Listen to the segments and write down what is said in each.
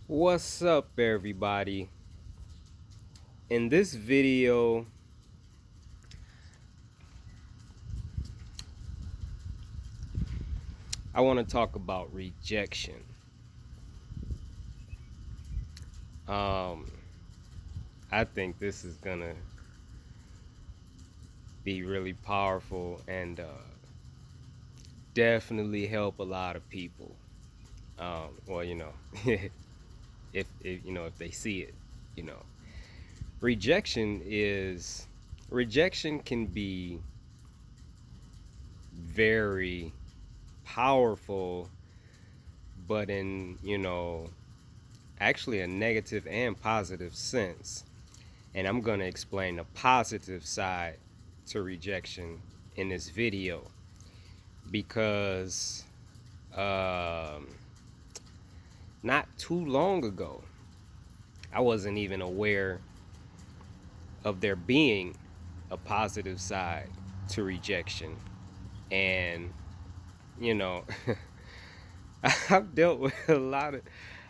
What's up, everybody? In this video, I want to talk about rejection. Um, I think this is gonna be really powerful and definitely help a lot of people. Well, if they see it, you know, rejection is rejection can be very powerful, but in actually a negative and positive sense. And I'm going to explain the positive side to rejection in this video because um, not too long ago, I wasn't even aware of there being a positive side to rejection. And, you know, I've dealt with a lot of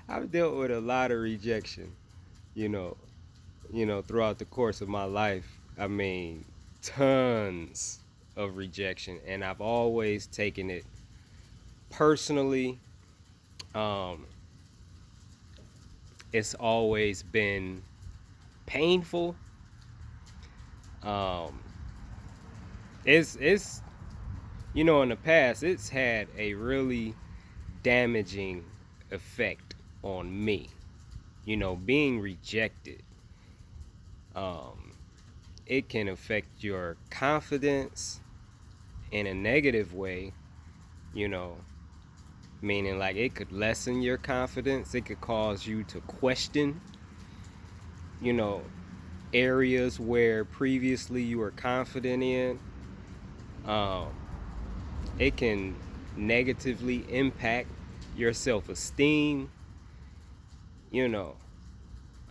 I've dealt with a lot of rejection, you know, throughout the course of my life. I mean, tons of rejection, and I've always taken it personally. Um, it's always been painful. Um, it's in the past, it's had a really damaging effect on me. Being rejected, um, it can affect your confidence in a negative way. You know, meaning like it could lessen your confidence. It could cause you to question, you know, areas where previously you were confident in. Um, it can negatively impact your self-esteem, you know,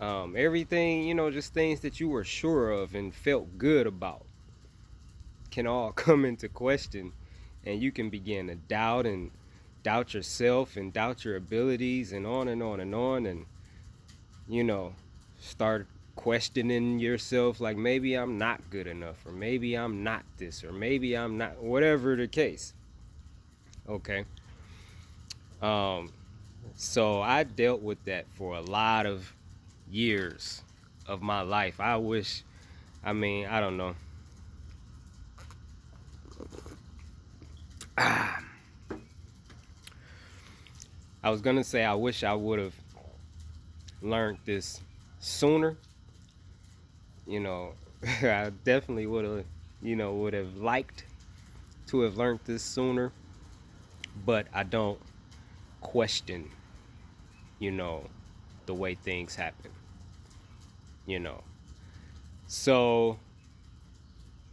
everything, just things that you were sure of and felt good about can all come into question, and you can begin to doubt yourself and doubt your abilities and on and on and on, and you know, start questioning yourself like maybe I'm not good enough, or maybe I'm not this, or maybe I'm not, whatever the case. Okay. Um, so I dealt with that for a lot of years of my life. I don't know. I was gonna say I wish I would have learned this sooner. You know, I definitely would have liked to have learned this sooner, but I don't question, you know, the way things happen, you know. So,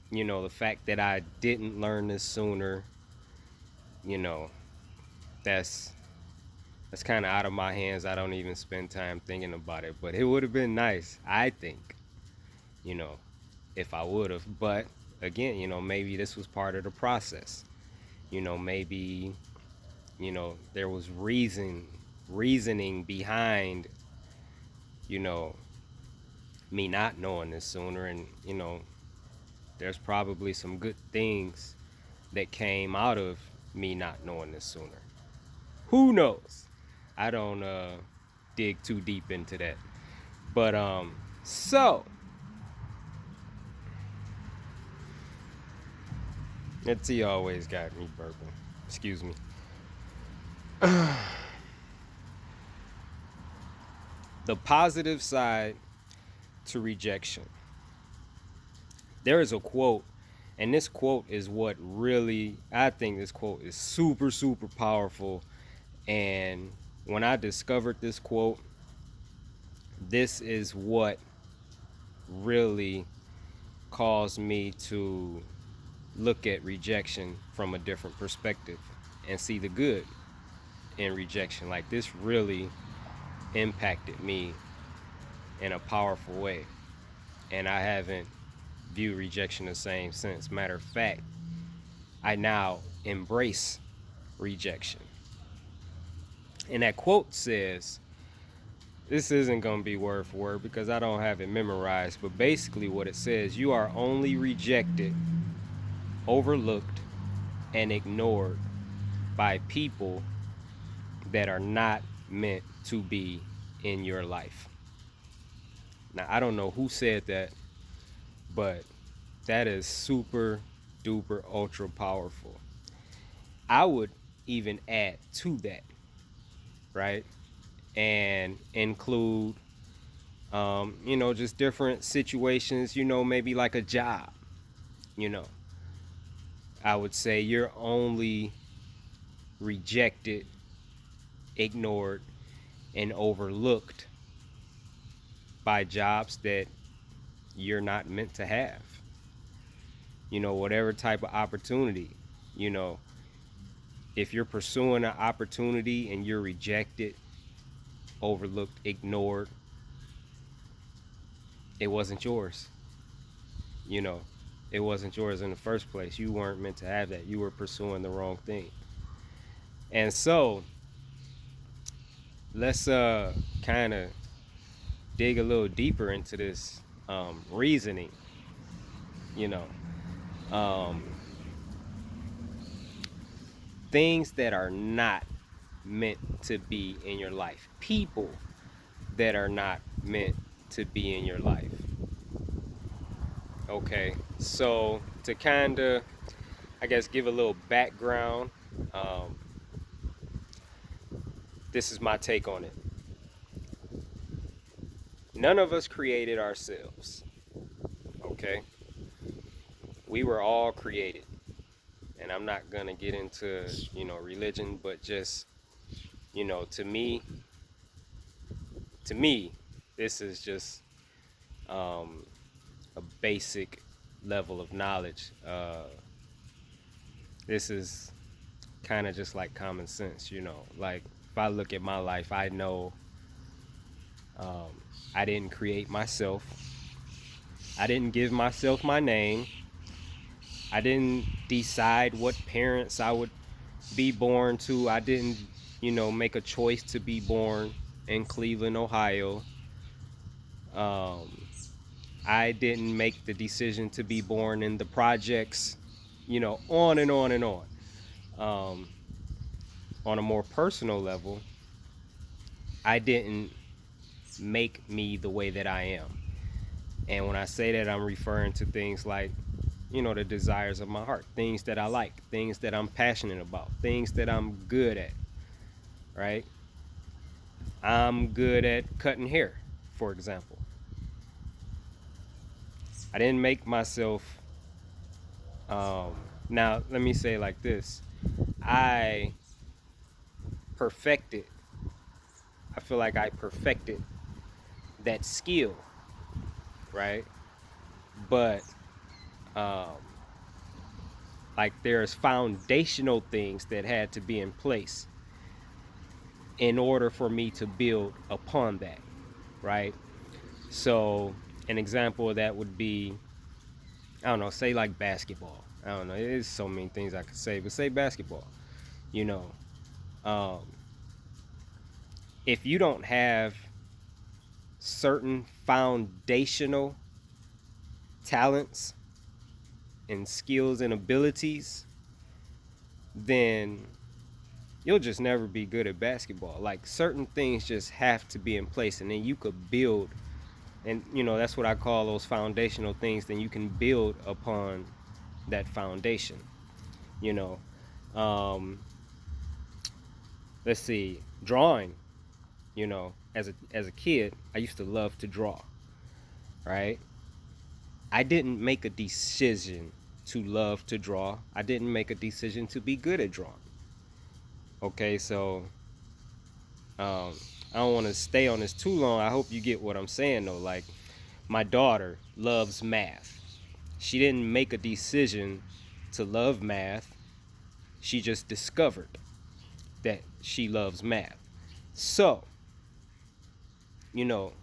the fact that I didn't learn this sooner, you know, that's that's kind of out of my hands. I don't even spend time thinking about it, but it would have been nice, I think, you know, if I would have. But again, maybe this was part of the process. Maybe, there was reasoning behind, you know, me not knowing this sooner, and there's probably some good things that came out of me not knowing this sooner. Who knows? I don't dig too deep into that. But so let's see, always got me burping. Excuse me. The positive side to rejection. There is a quote, and this quote is what really, I think this quote is super, super powerful. And when I discovered this quote, this is what really caused me to look at rejection from a different perspective and see the good in rejection. Like, this really impacted me in a powerful way, and I haven't viewed rejection the same since. Matter of fact, I now embrace rejection. And that quote says, this isn't going to be word for word because I don't have it memorized, but basically what it says, you are only rejected, overlooked, and ignored by people that are not meant to be in your life. Now, I don't know who said that, but that is super duper ultra powerful. I would even add to that, right? And include, just different situations, maybe like a job, you know. I would say you're only rejected, ignored, and overlooked by jobs that you're not meant to have. Whatever type of opportunity, you know, if you're pursuing an opportunity and you're rejected, overlooked, ignored, it wasn't yours. You know, it wasn't yours in the first place. You weren't meant to have that. You were pursuing the wrong thing. And so let's kind of dig a little deeper into this reasoning, you know. Um, things that are not meant to be in your life. People that are not meant to be in your life. Okay, so to kind of, I guess, give a little background, um, this is my take on it. None of us created ourselves, okay? We were all created. And I'm not going to get into, religion, but just, to me, this is just um, a basic level of knowledge. This is kind of just like common sense, like if I look at my life, I know I didn't create myself. I didn't give myself my name. I didn't decide what parents I would be born to. I didn't, make a choice to be born in Cleveland, Ohio. Um, I didn't make the decision to be born in the projects, on and on and on. Um, on a more personal level, I didn't make me the way that I am. And when I say that, I'm referring to things like, the desires of my heart, things that I like, things that I'm passionate about, things that I'm good at, right? I'm good at cutting hair, for example. I didn't make myself. Um, Now, let me say it like this: I perfected. I feel like I perfected that skill, right? But um, like there's foundational things that had to be in place in order for me to build upon that, right? So an example of that would be, I don't know, say like basketball. I don't know, there's so many things I could say, but say basketball. You know, um, if you don't have certain foundational talents and skills and abilities, then you'll just never be good at basketball. Like certain things just have to be in place, and then you could build. And that's what I call those foundational things. Then you can build upon that foundation. You know, um, let's see, drawing. As a kid, I used to love to draw. Right? I didn't make a decision to love to draw. I didn't make a decision to be good at drawing. Okay, so um, I don't want to stay on this too long. I hope you get what I'm saying though. Like my daughter loves math. She didn't make a decision to love math. She just discovered that she loves math. So, you know,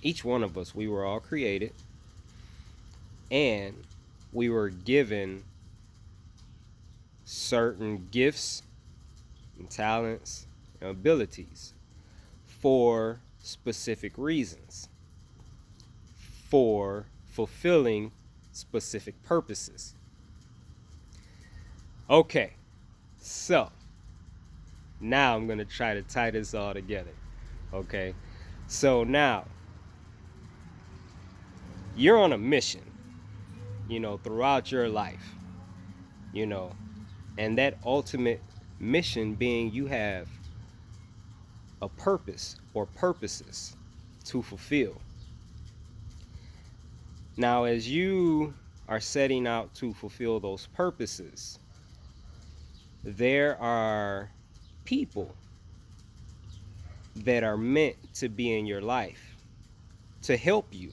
each one of us, we were all created and we were given certain gifts and talents and abilities for specific reasons for fulfilling specific purposes. Okay, so now I'm going to try to tie this all together. Okay, so now you're on a mission, throughout your life, you know, and that ultimate mission being you have a purpose or purposes to fulfill. Now, as you are setting out to fulfill those purposes, there are people that are meant to be in your life to help you,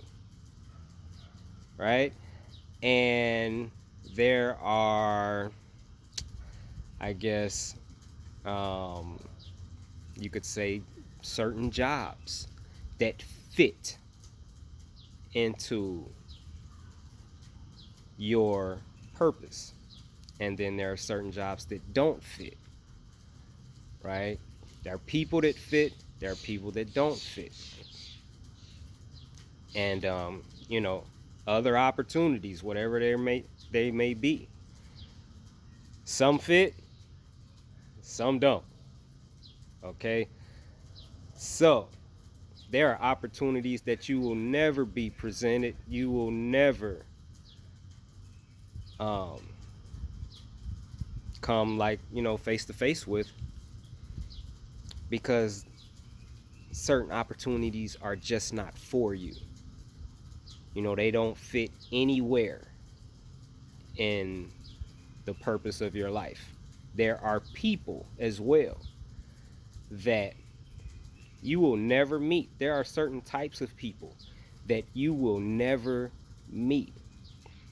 right? And there are, I guess, you could say, certain jobs that fit into your purpose. And then there are certain jobs that don't fit, right? There are people that fit, there are people that don't fit. And, other opportunities, whatever they may be. Some fit, some don't. Okay? So, there are opportunities that you will never be presented, you will never come face to face with, because certain opportunities are just not for you. They don't fit anywhere in the purpose of your life. There are people as well that you will never meet. There are certain types of people that you will never meet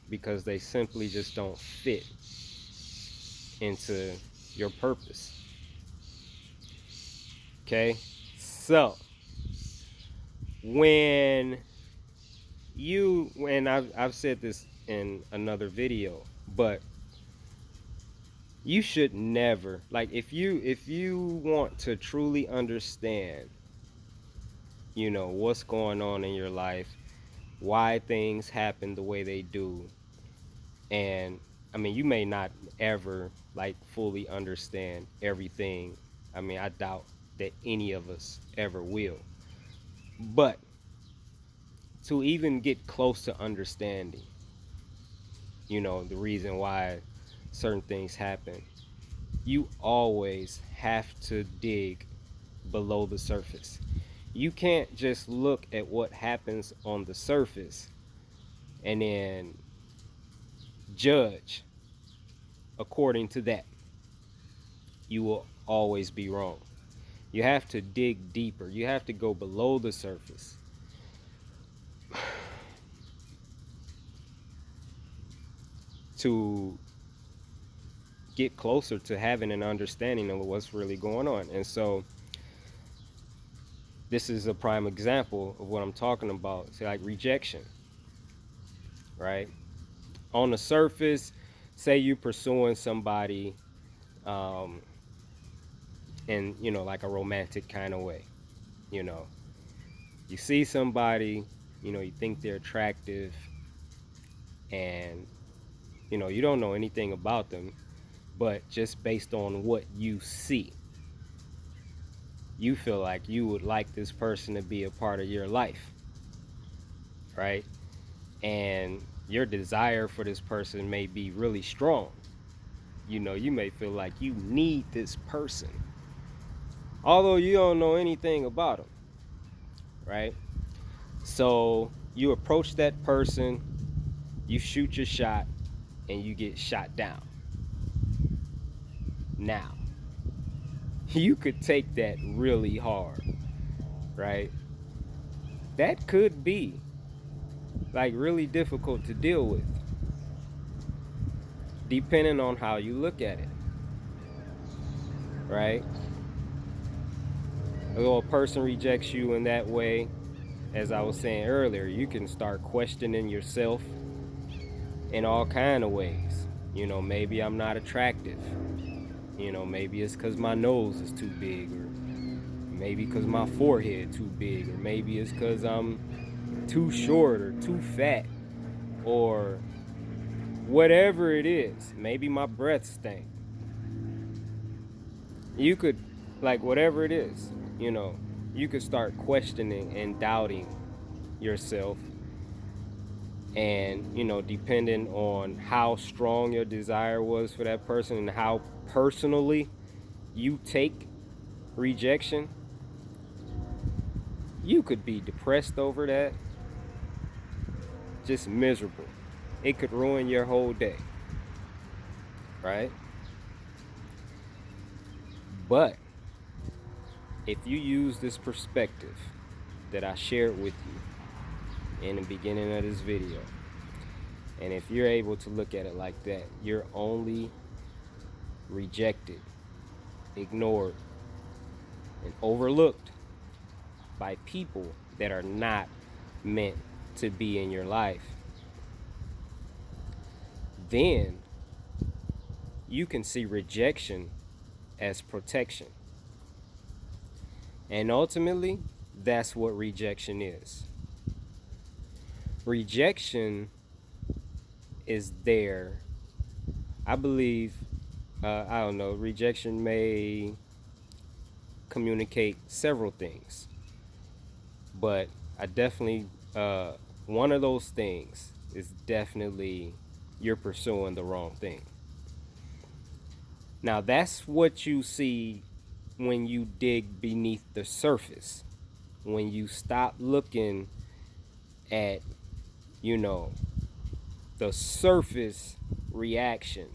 because they simply just don't fit into your purpose. Okay? So, when I've said this in another video, but you should never, like, if you want to truly understand, what's going on in your life, why things happen the way they do, and I mean, you may not ever fully understand everything. I mean, I doubt that any of us ever will. But to even get close to understanding, the reason why certain things happen, you always have to dig below the surface. You can't just look at what happens on the surface and then judge according to that. You will always be wrong. You have to dig deeper. You have to go below the surface. To get closer to having an understanding of what's really going on. And so this is a prime example of what I'm talking about. It's like rejection, right? On the surface, say you're pursuing somebody in, like a romantic kind of way. You see somebody, you think they're attractive, and, you don't know anything about them, but just based on what you see, you feel like you would like this person to be a part of your life, right? And your desire for this person may be really strong. You may feel like you need this person, although you don't know anything about them, right? So you approach that person, you shoot your shot, and you get shot down. Now, you could take that really hard, right? That could be really difficult to deal with, depending on how you look at it, right? If a person rejects you in that way, as I was saying earlier, you can start questioning yourself in all kind of ways. Maybe I'm not attractive. Maybe it's because my nose is too big, or Maybe because my forehead too big, or maybe it's because I'm too short or too fat, or whatever it is. Maybe my breath stank. You could, like, whatever it is, you could start questioning and doubting yourself. And, depending on how strong your desire was for that person and how personally you take rejection, you could be depressed over that, just miserable. It could ruin your whole day, right? But if you use this perspective that I shared with you in the beginning of this video, and if you're able to look at it like that, you're only rejected, ignored, and overlooked by people that are not meant to be in your life, then you can see rejection as protection. And ultimately, that's what rejection is. Rejection is there. I believe, I don't know, rejection may communicate several things. But I definitely, one of those things is definitely you're pursuing the wrong thing. Now, that's what you see when you dig beneath the surface. When you stop looking at, the surface reaction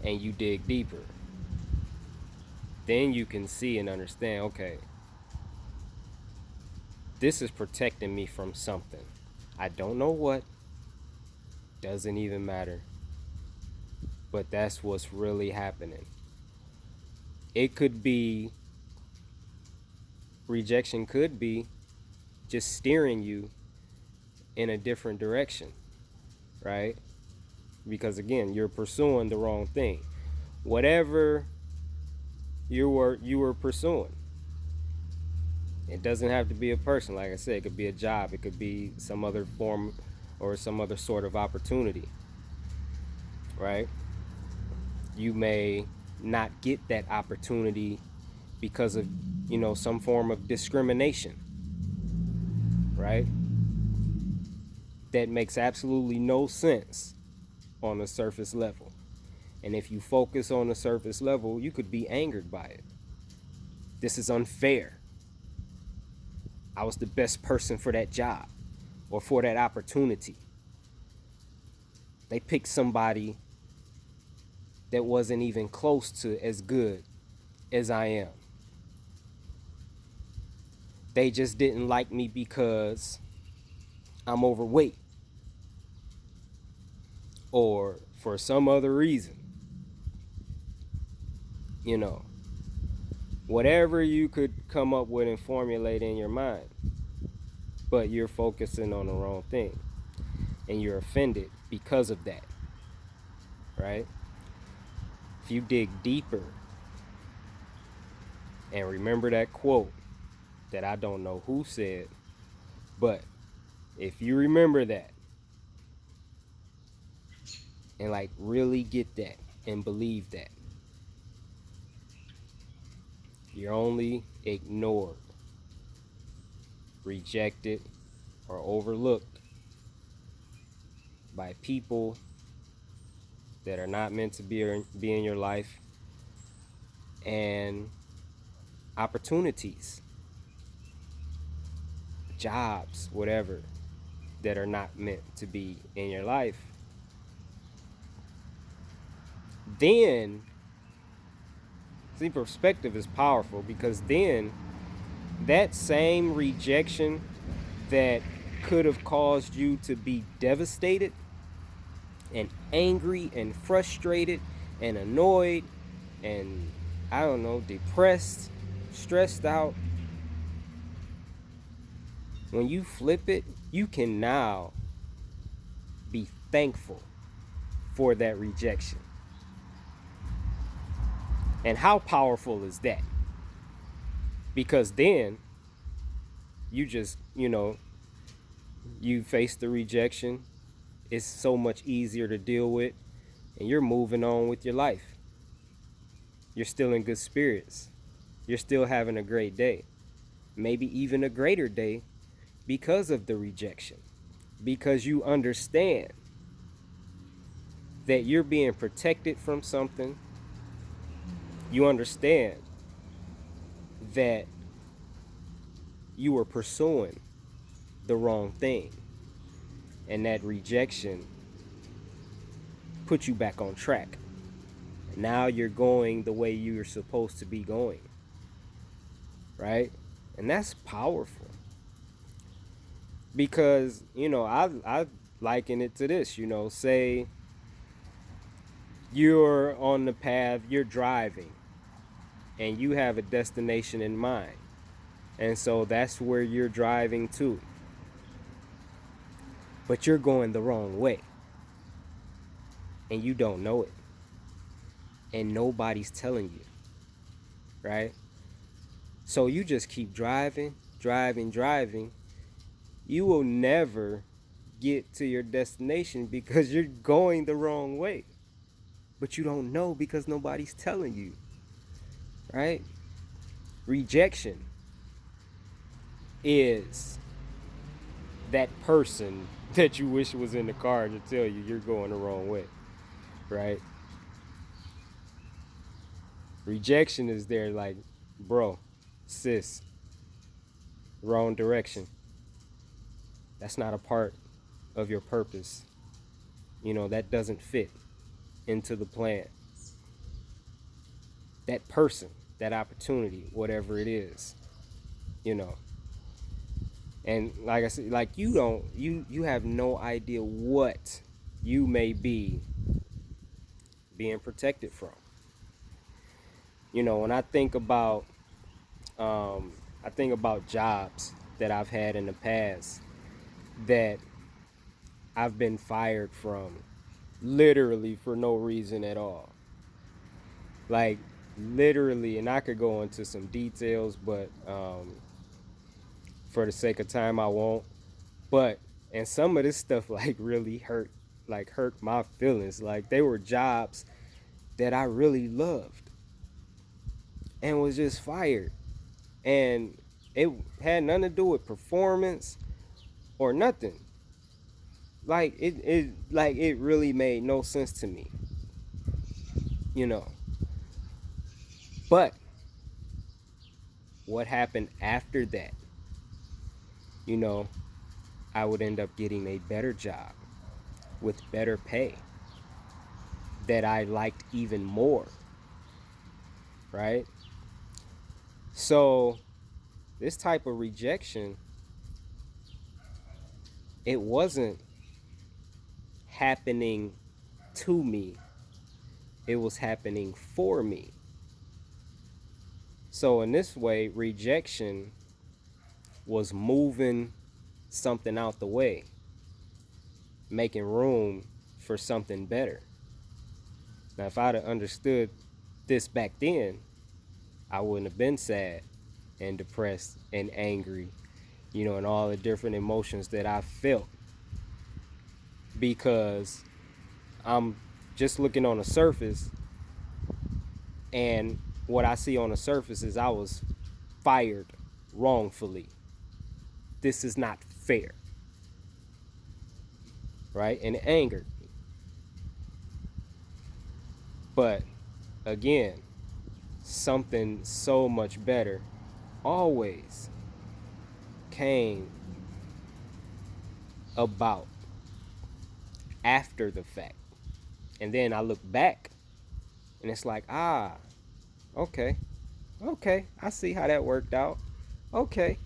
and you dig deeper, then you can see and understand, okay, this is protecting me from something. I don't know what, doesn't even matter, but that's what's really happening. It could be, rejection could be just steering you in a different direction, right? Because again, you're pursuing the wrong thing. Whatever you were pursuing. It doesn't have to be a person, like I said. It could be a job. It could be some other form or some other sort of opportunity, right? You may not get that opportunity because of, some form of discrimination, right? That makes absolutely no sense on the surface level. And if you focus on the surface level, you could be angered by it. This is unfair. I was the best person for that job or for that opportunity. They picked somebody that wasn't even close to as good as I am. They just didn't like me because I'm overweight or for some other reason. Whatever you could come up with and formulate in your mind, but you're focusing on the wrong thing and you're offended because of that, right? If you dig deeper and remember that quote that I don't know who said, but if you remember that and like really get that and believe that, you're only ignored, rejected, or overlooked by people that are not meant to be in your life, and opportunities, jobs, whatever, that are not meant to be in your life. Then, see, perspective is powerful, because then that same rejection that could have caused you to be devastated and angry and frustrated and annoyed and, I don't know, depressed, stressed out, when you flip it, you can now be thankful for that rejection. And how powerful is that? Because then you just, you face the rejection. It's so much easier to deal with, and you're moving on with your life. You're still in good spirits. You're still having a great day. Maybe even a greater day because of the rejection. Because you understand that you're being protected from something. You understand that you were pursuing the wrong thing. And that rejection put you back on track. Now you're going the way you're supposed to be going. Right? And that's powerful. Because, I liken it to this, say you're on the path, you're driving, and you have a destination in mind. And so that's where you're driving to. But you're going the wrong way. And you don't know it. And nobody's telling you. Right? So you just keep driving. You will never get to your destination because you're going the wrong way. But you don't know because nobody's telling you. Right? Rejection is that person that you wish was in the car to tell you you're going the wrong way. Right? Rejection is there like, bro, sis, wrong direction. That's not a part of your purpose. That doesn't fit into the plan. That person, that opportunity, whatever it is, And like I said, like you have no idea what you may be being protected from. When I think about jobs that I've had in the past that I've been fired from literally for no reason at all. Like literally, and I could go into some details, but for the sake of time I won't. But and some of this stuff like really hurt my feelings. Like they were jobs that I really loved and was just fired. And it had nothing to do with performance or nothing. It really made no sense to me. You know. But what happened after that? I would end up getting a better job with better pay that I liked even more. Right? So this type of rejection, it wasn't happening to me, it was happening for me. So in this way, rejection was moving something out the way, making room for something better. Now, if I'd have understood this back then, I wouldn't have been sad and depressed and angry, and all the different emotions that I felt, because I'm just looking on the surface, and what I see on the surface is I was fired wrongfully. This is not fair. Right? And it angered me. But again, something so much better always came about after the fact. And then I look back and it's like, okay, I see how that worked out. Okay.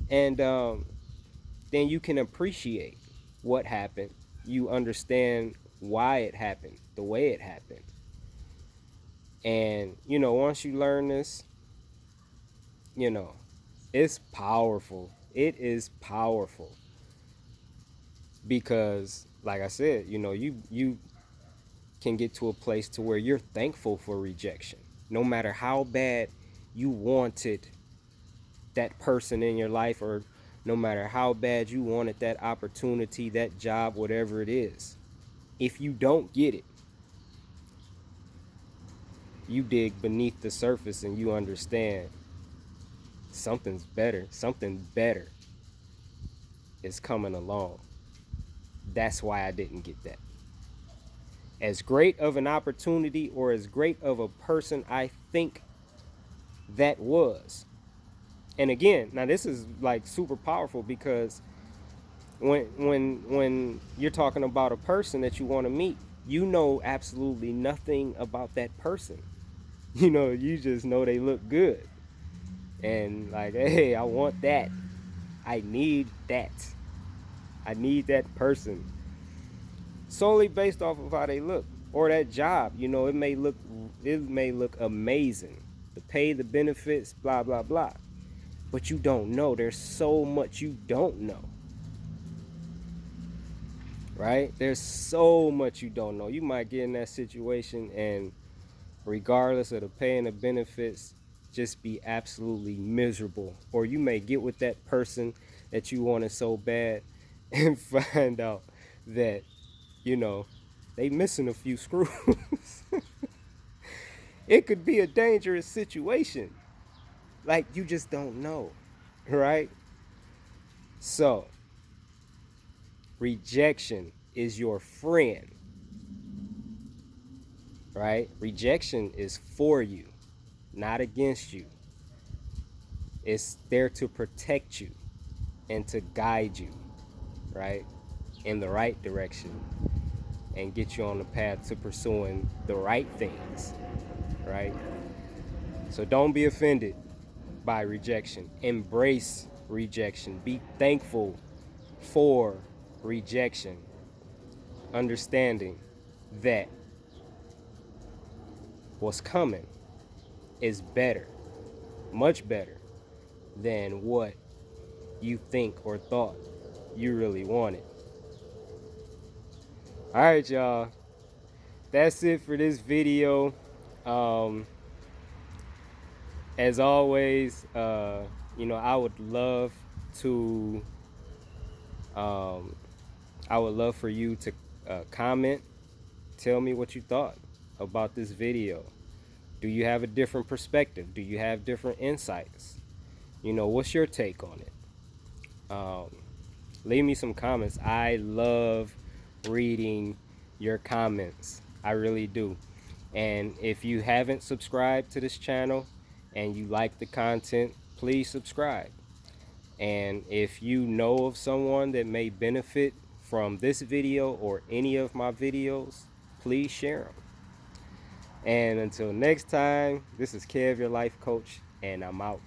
And then you can appreciate what happened. You understand why it happened, the way it happened. And, once you learn this, it's powerful. It is powerful. Because, like I said, you can get to a place to where you're thankful for rejection. no matter how bad you wanted that person in your life, or no matter how bad you wanted that opportunity, that job, whatever it is, if you don't get it, you dig beneath the surface and you understand something better is coming along. That's why I didn't get that. As great of an opportunity or as great of a person I think that was. And again, now this is like super powerful, because when you're talking about a person that you want to meet, you know absolutely nothing about that person. You just know they look good. And like, hey, I want that. I need that. I need that person. Solely based off of how they look. Or that job. It may look amazing. The pay, the benefits, blah blah blah. But you don't know. There's so much you don't know. Right? There's so much you don't know. You might get in that situation and regardless of the pay and the benefits, just be absolutely miserable. Or you may get with that person that you wanted so bad and find out that, they missing a few screws. It could be a dangerous situation. Like, you just don't know, right? So, rejection is your friend, right? Rejection is for you, not against you. It's there to protect you and to guide you, right, in the right direction and get you on the path to pursuing the right things, right? So don't be offended by rejection. Embrace rejection. Be thankful for rejection. Understanding that what's coming is better, much better than what you think or thought you really wanted. All right, y'all. That's it for this video. Um, as always, I would love to, I would love for you to comment, tell me what you thought about this video. Do you have a different perspective? Do you have different insights? What's your take on it? Leave me some comments. I love reading your comments. I really do. And if you haven't subscribed to this channel and you like the content, please subscribe. And if you know of someone that may benefit from this video or any of my videos, please share them. And until next time, this is Kev, your life coach, and I'm out.